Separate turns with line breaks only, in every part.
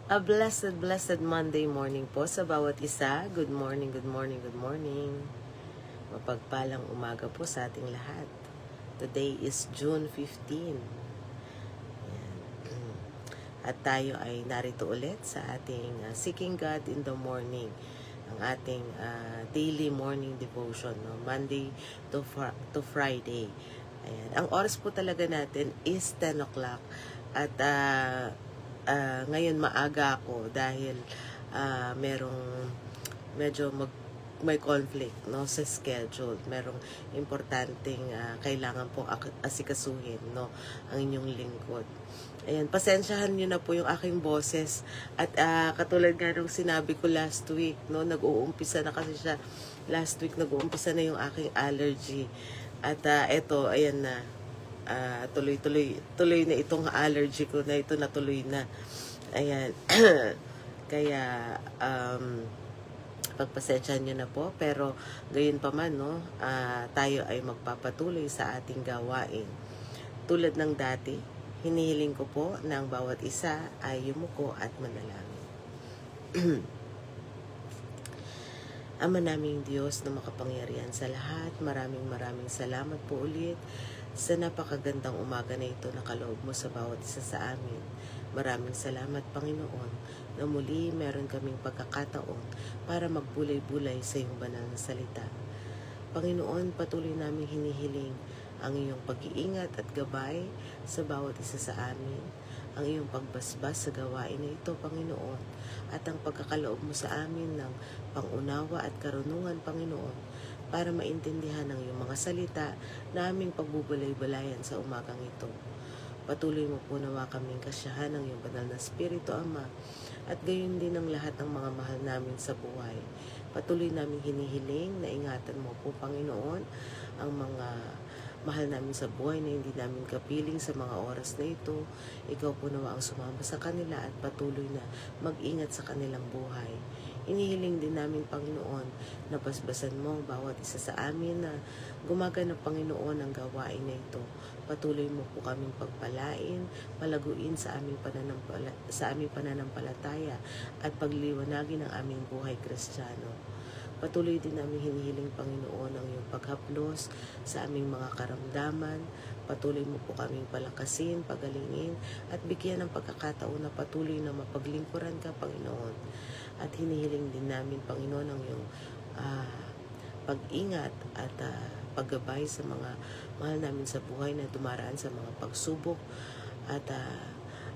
A blessed, blessed Monday morning po sa bawat isa. Good morning, good morning, good morning. Mapagpalang umaga po sa ating lahat. Today is June 15. At tayo ay narito ulit sa ating Seeking God in the Morning. Ang ating daily morning devotion, no? Monday to Friday. Ayan. Ang oras po talaga natin is 10 o'clock. At ngayon maaga ako dahil merong medyo may conflict, no, sa schedule. Merong importanteng kailangan pong asikasuhin, no, ang inyong lingkod. Ayan, pasensyahan nyo na po yung aking boses. At katulad nga nung sinabi ko last week, no, nag-uumpisa na kasi siya. Last week nag-uumpisa na yung aking allergy. At eto, ayan na. Tuloy na itong allergy ko na ito, natuloy na. Ayan. Kaya pagpasensyahan nyo na po, pero gayon pa man, no, tayo ay magpapatuloy sa ating gawain. Tulad ng dati, hinihiling ko po ng bawat isa ay yumuko at manalangin. Ama naming Diyos na makapangyarihan sa lahat, maraming salamat po ulit sa napakagandang umaga na ito na kaloob mo sa bawat isa sa amin. Maraming salamat, Panginoon, na muli meron kaming pagkakataon para magbulay-bulay sa iyong banal na salita. Panginoon, patuloy namin hinihiling ang iyong pag-iingat at gabay sa bawat isa sa amin, ang iyong pagbasbas sa gawain na ito, Panginoon, at ang pagkakaloob mo sa amin ng pangunawa at karunungan, Panginoon, para maintindihan ang iyong mga salita na aming pagbubulay-balayan sa umagang ito. Patuloy mo po nawa kaming kasyahan ng iyong banal na Espiritu, Ama, at gayon din ang lahat ng mga mahal namin sa buhay. Patuloy namin hinihiling na ingatan mo po, Panginoon, ang mga mahal namin sa buhay na hindi namin kapiling sa mga oras na ito. Ikaw po nawa ang sumama sa kanila at patuloy na mag-ingat sa kanilang buhay. Inihiling din namin, Panginoon, na basbasan mo bawat isa sa amin na gumaganap, Panginoon, ang gawain na ito. Patuloy mo po kaming pagpalain, palaguin sa aming pananampalataya at pagliwanagin ang aming buhay Kristiyano. Patuloy din namin hinihiling, Panginoon, ang iyong paghaplos sa aming mga karamdaman. Patuloy mo po kaming palakasin, pagalingin, at bigyan ng pagkakataon na patuloy na mapaglingkuran ka, Panginoon. At hinihiling din namin, Panginoon, ang iyong pag-ingat at paggabay sa mga mahal namin sa buhay na dumaraan sa mga pagsubok at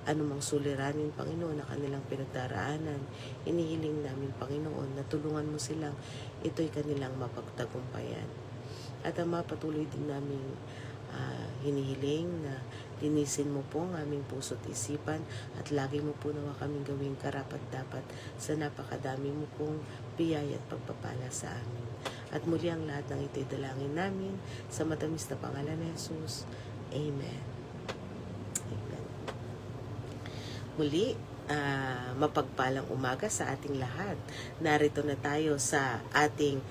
anumang suliranin, Panginoon, na kanilang pinagdaraanan. Inihiling namin, Panginoon, na tulungan mo silang ito'y kanilang mapagtagumpayan. At patuloy din namin hinihiling na linisin mo po ang aming puso't isipan at lagi mo po nawa kaming gawing karapat-dapat sa napakadami mo pong biyaya at pagpapala sa amin. At muli ang lahat ng ito'y dalangin namin sa matamis na pangalan ni Jesus. Amen. Amen. Muli, mapagpalang umaga sa ating lahat. Narito na tayo sa ating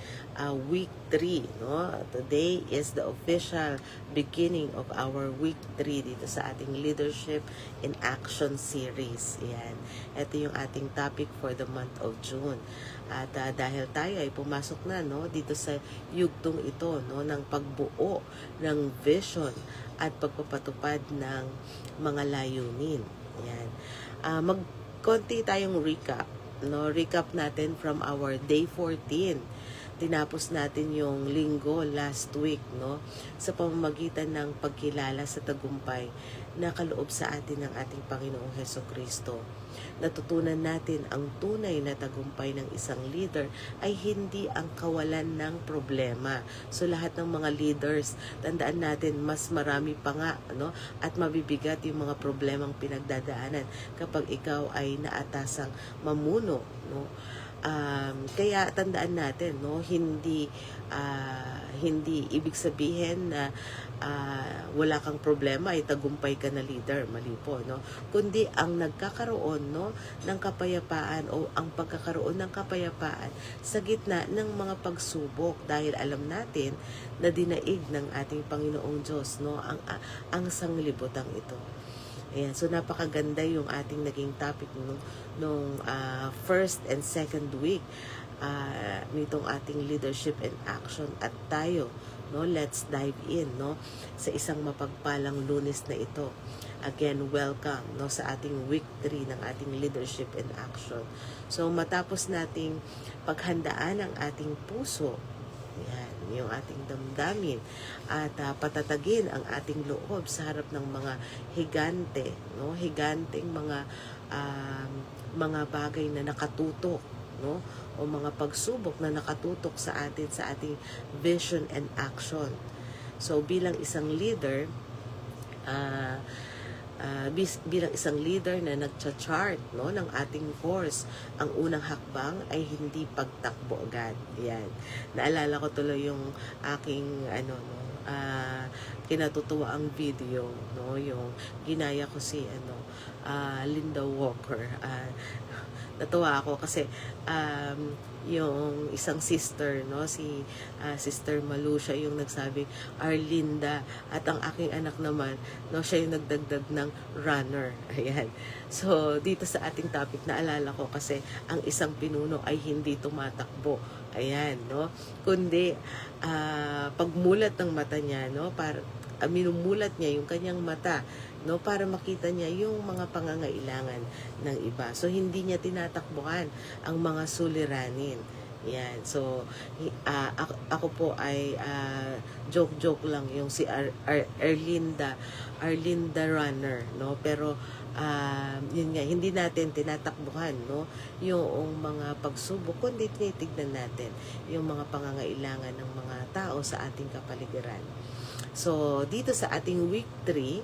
week 3, no? Today is the official beginning of our week 3 dito sa ating Leadership in Action series. Yan. Ito yung ating topic for the month of June. At dahil tayo ay pumasok na, no, dito sa yugtong ito, no, ng pagbuo ng vision at pagpapatupad ng mga layunin. Yan. Konti tayong recap, no? Recap natin from our day 14. Tinapos natin yung linggo last week, no, sa pamamagitan ng pagkilala sa tagumpay na kaloob sa atin ng ating Panginoong Hesukristo. Natutunan natin ang tunay na tagumpay ng isang leader ay hindi ang kawalan ng problema. So lahat ng mga leaders, tandaan natin, mas marami pa nga, no, at mabibigat yung mga problemang pinagdadaanan kapag ikaw ay naatasang mamuno, no. Kaya tandaan natin, no, hindi ibig sabihin na wala kang problema ay tagumpay ka na leader, mali po, no, kundi ang nagkakaroon, no, ng kapayapaan o ang pagkakaroon ng kapayapaan sa gitna ng mga pagsubok, dahil alam natin na dinaig ng ating Panginoong Diyos, no, ang sanglibutang ito. Ayan, so napakaganda yung ating naging topic nung first and second week nitong ating leadership and action. At tayo, no, let's dive in, no, sa isang mapagpalang Lunes na ito. Again, welcome, no, sa ating week 3 ng ating leadership and action. So matapos nating paghandaan ang ating puso, yan, yung ating damdamin, at patatagin ang ating loob sa harap ng mga higante, no, higanteng mga bagay na nakatutok, no, o mga pagsubok na nakatutok sa atin sa ating vision and action. So bilang isang leader, bilang isang leader na nagcha-chart, no, ng ating course, ang unang hakbang ay hindi pagtakbo agad. Yan. Naalala ko tuloy yung aking kinatutuwa ang video, no, yung ginaya ko si Linda Walker. Natuwa ako kasi yung isang sister, no, si Sister Malu, siya yung nagsabi Arlinda, at ang aking anak naman, no, siya yung nagdagdag ng runner. Ayan. So dito sa ating topic, naalala ko kasi ang isang pinuno ay hindi tumatakbo. Ayan, no, kundi pagmulat ng mata niya, no, para minumulat niya yung kanyang mata, no, para makita niya yung mga pangangailangan ng iba. So hindi niya tinatakbuhan ang mga suliranin. Yan. So ako po ay joke lang yung si Arlinda runner, no, pero yun nga, hindi natin tinatakbuhan, no, yung mga pagsubok, kundi tinitignan natin yung mga pangangailangan ng mga tao sa ating kapaligiran. So dito sa ating week 3,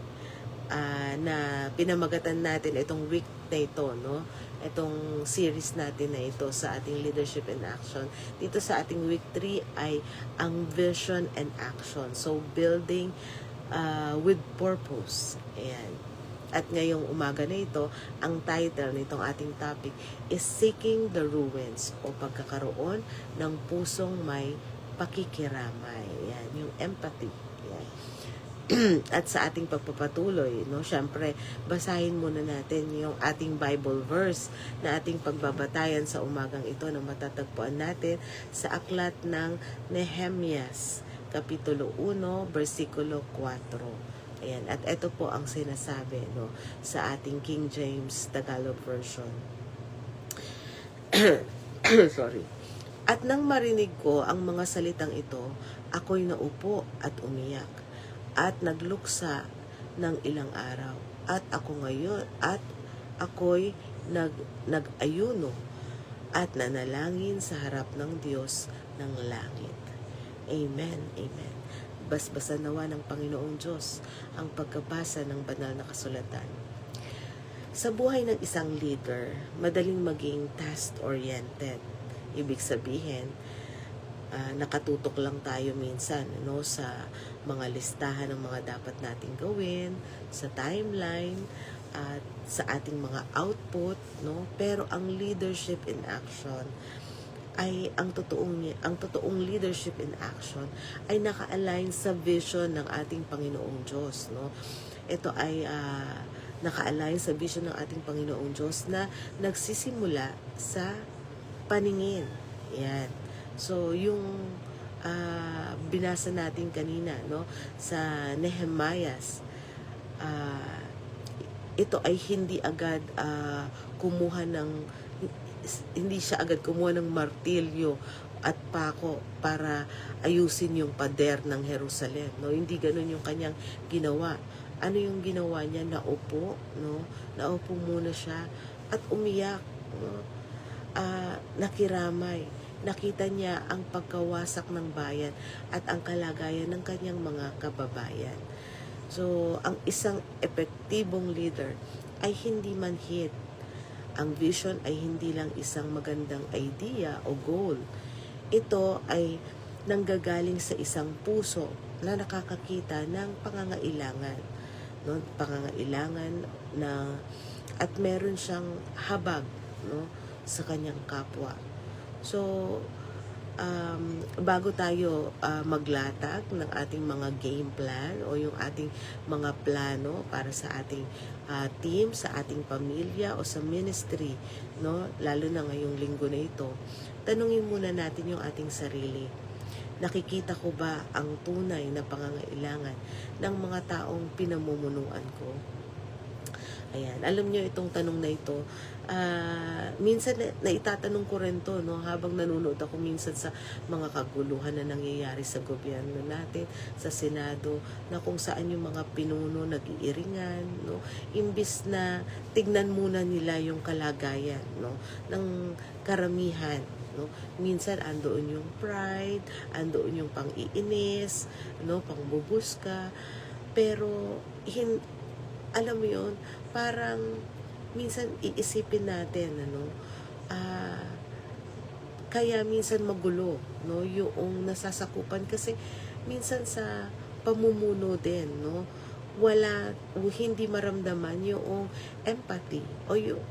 na pinamagatan natin itong week na ito, no, itong series natin na ito sa ating leadership and action, dito sa ating week 3 ay ang vision and action. So building with purpose. Ayan. At ngayong umaga na ito, ang title nitong ating topic is Seeking the Ruins, o pagkakaroon ng pusong may pakikiramay. Ayan, yung empathy. Ayan. At sa ating pagpapatuloy, no, syempre basahin muna natin yung ating Bible verse na ating pagbabatayan sa umagang ito, na matatagpuan natin sa aklat ng Nehemias kapitulo 1 versikulo 4. Ayan, at ito po ang sinasabi, no, sa ating King James Tagalog version. Sorry. At nang marinig ko ang mga salitang ito, ako'y naupo at umiyak at nagluksa ng ilang araw. At ako'y nag-ayuno at nanalangin sa harap ng Diyos ng langit. Amen. Amen. Basbasan nawa ng Panginoong Diyos ang pagkabasa ng banal na kasulatan. Sa buhay ng isang leader, madaling maging task-oriented. Ibig sabihin, nakatutok lang tayo minsan, no, sa mga listahan ng mga dapat nating gawin, sa timeline, at sa ating mga output, no. Pero ang leadership in action ay ang totoong leadership in action ay naka-align sa vision ng ating Panginoong Diyos, no. Ito ay naka-align sa vision ng ating Panginoong Diyos na nagsisimula sa paningin. Yan. So yung binasa natin kanina, no, sa Nehemias, ito ay hindi siya agad kumuha ng martilyo at pako para ayusin yung pader ng Jerusalem, no. Hindi ganoon yung kanyang ginawa. Ano yung ginawa niya? Naupo, no, naupo muna siya at umiyak, no? Nakiramay. Nakita niya ang pagkawasak ng bayan at ang kalagayan ng kanyang mga kababayan. So, ang isang epektibong leader ay hindi manhid Ang vision ay hindi lang isang magandang idea o goal. Ito ay nanggagaling sa isang puso na nakakakita ng pangangailangan, no? Pangangailangan na at meron siyang habag, no, sa kanyang kapwa. So, bago tayo maglatag ng ating mga game plan o yung ating mga plano para sa ating team, sa ating pamilya o sa ministry, no, lalo na ngayong linggo na ito, tanungin muna natin yung ating sarili. Nakikita ko ba ang tunay na pangangailangan ng mga taong pinamumunuan ko? Ayan, alam nyo itong tanong na ito, minsan na itatanong ko rin to, no, habang nanonood ako minsan sa mga kaguluhan na nangyayari sa gobyerno natin, sa Senado, na kung saan yung mga pinuno nag-iiringan, no, imbis na tignan muna nila yung kalagayan, no, ng karamihan. No? Minsan andoon yung pride, andoon yung pang-iinis, no, pangbubuska, pero alam mo yun, parang minsan iisipin natin, ano, kaya minsan magulo, no, yung nasasakupan kasi minsan sa pamumuno din, no, hindi maramdaman yung empathy o yung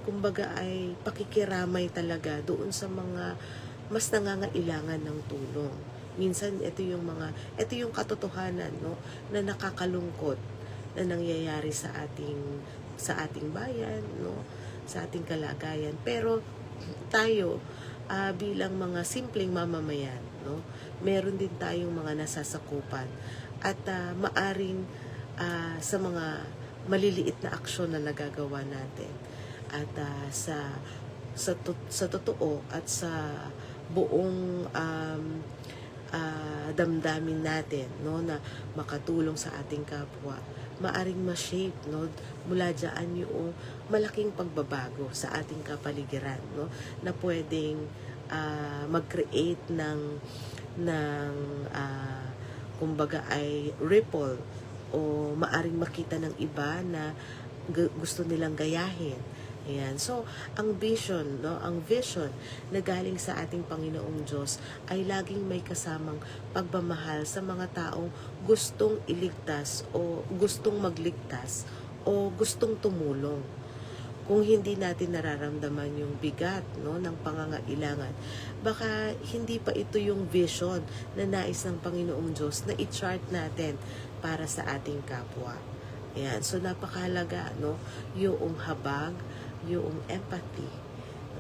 kumbaga ay pakikiramay talaga doon sa mga mas nangangailangan ng tulong. Minsan ito yung katotohanan, no, na nakakalungkot na nangyayari sa ating bayan, no, sa ating kalagayan. Pero tayo bilang mga simpleng mamamayan, no, meron din tayong mga nasasakupan at maaring sa mga maliliit na aksyon na nagagawa natin at sa totoo at sa buong damdamin natin, no, na makatulong sa ating kapwa, maaring ma-shape, no, mula diyan yung malaking pagbabago sa ating kapaligiran, no, na pwedeng mag-create ng kumbaga ay ripple o maaring makita ng iba na gusto nilang gayahin. Ayan. So, ang vision, no, ang vision na galing sa ating Panginoong Diyos ay laging may kasamang pagmamahal sa mga taong gustong iligtas o gustong magligtas o gustong tumulong. Kung hindi natin nararamdaman yung bigat, no, ng pangangailangan, baka hindi pa ito yung vision na nais ng Panginoong Diyos na i-chart natin para sa ating kapwa. Ayan. So, napakahalaga, no, yung habag, yung empathy,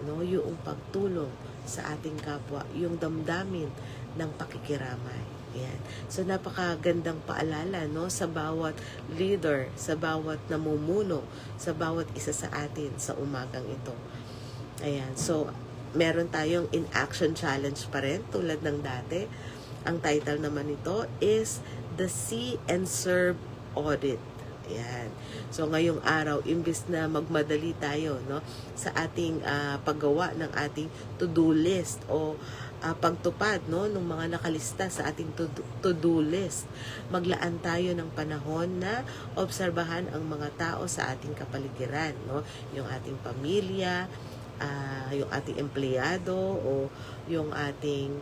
no, yung pagtulong sa ating kapwa, yung damdamin ng pakikiramay. Ayan. So, napakagandang paalala, no, sa bawat leader, sa bawat namumuno, sa bawat isa sa atin sa umagang ito. Ayan. So, meron tayong in-action challenge pa rin, tulad ng dati. Ang title naman nito is The See and Serve Audit. Ayan. So, ngayong araw, imbis na magmadali tayo, no, sa ating paggawa ng ating to-do list o pagtupad, no, ng mga nakalista sa ating to-do list, maglaan tayo ng panahon na obserbahan ang mga tao sa ating kapaligiran, no, yung ating pamilya, yung ating empleyado o yung ating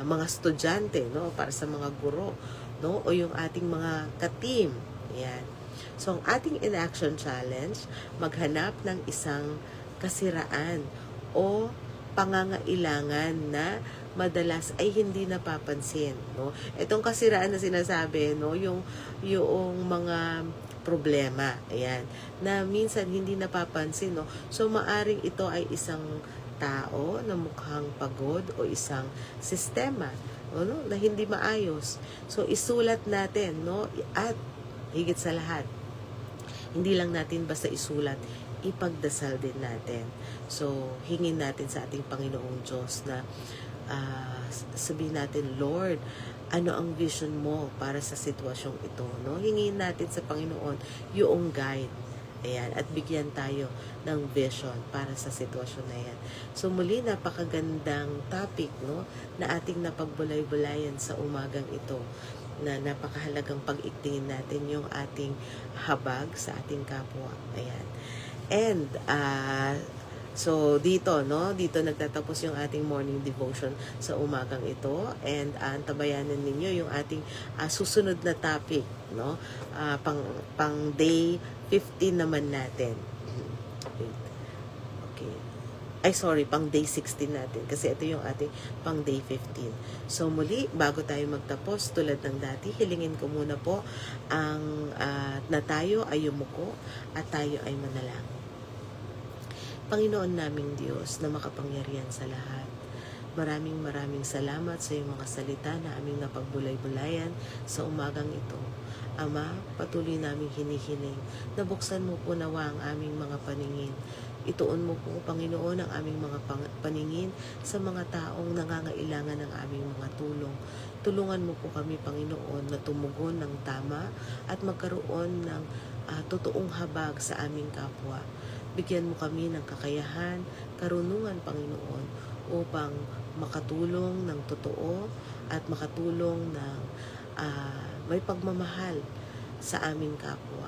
mga estudyante, no, para sa mga guro, no, o yung ating mga ka-team. Ayan. So, ang ating in-action challenge, maghanap ng isang kasiraan o pangangailangan na madalas ay hindi napapansin, no? Itong kasiraan na sinasabi, no, yung mga problema, ayan, na minsan hindi napapansin, no? So, maaring ito ay isang tao na mukhang pagod o isang sistema, no, na hindi maayos. So, isulat natin, no, at higit sa lahat, hindi lang natin basta isulat, ipagdasal din natin. So, hingin natin sa ating Panginoong Diyos na sabihin natin, Lord, ano ang vision mo para sa sitwasyong ito? No? Hingin natin sa Panginoon yung guide. Ayan, at bigyan tayo ng vision para sa sitwasyon na yan. So muli, napakagandang topic, no, na ating napagbulay-bulayan sa umagang ito, na napakahalagang pag-igtingin natin yung ating habag sa ating kapwa. Ayan. And so dito, no, dito nagtatapos yung ating morning devotion sa umagang ito, and antabayanan ninyo yung ating susunod na topic, no, pang day 15 naman natin. Wait. Okay. Ay, sorry, pang day 16 natin, kasi ito yung ating pang day 15. So muli, bago tayo magtapos, tulad ng dati, hilingin ko muna po na tayo ay yumuko at tayo ay manalangin. Panginoon naming Diyos na makapangyarihan sa lahat, maraming salamat sa iyong mga salita na aming napagbulay-bulayan sa umagang ito. Ama, patuloy naming hinihiling na buksan mo po nawa ang aming mga paningin. Ituon mo po, Panginoon, ang aming mga paningin sa mga taong nangangailangan ng aming mga tulong. Tulungan mo po kami, Panginoon, na tumugon ng tama at magkaroon ng totoong habag sa aming kapwa. Bigyan mo kami ng kakayahan, karunungan, Panginoon, upang makatulong ng totoo at makatulong ng may pagmamahal sa aming kapwa.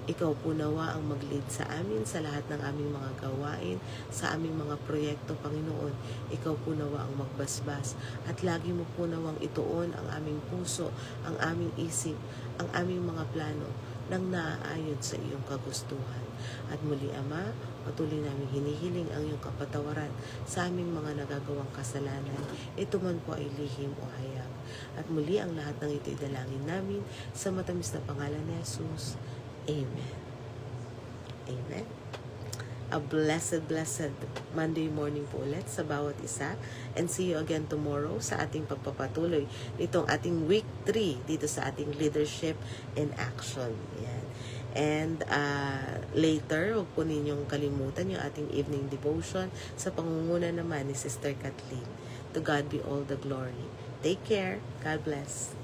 Ikaw po nawa ang mag-lead sa amin sa lahat ng aming mga gawain, sa aming mga proyekto, Panginoon. Ikaw po nawa ang magbasbas at lagi mo po nawang ituon ang aming puso, ang aming isip, ang aming mga plano nang naaayon sa iyong kagustuhan. At muli, Ama, patuloy namin hinihiling ang iyong kapatawaran sa aming mga nagagawang kasalanan. Ito man po ay lihim o hayag. At muli, ang lahat ng ito idalangin namin sa matamis na pangalan ni Jesus. Amen. Amen. A blessed Monday morning po ulit sa bawat isa. And see you again tomorrow sa ating pagpapatuloy nitong ating week 3 dito sa ating leadership in action. Yan. And later, huwag po ninyong kalimutan yung ating evening devotion sa pangunguna naman ni Sister Kathleen. To God be all the glory. Take care. God bless.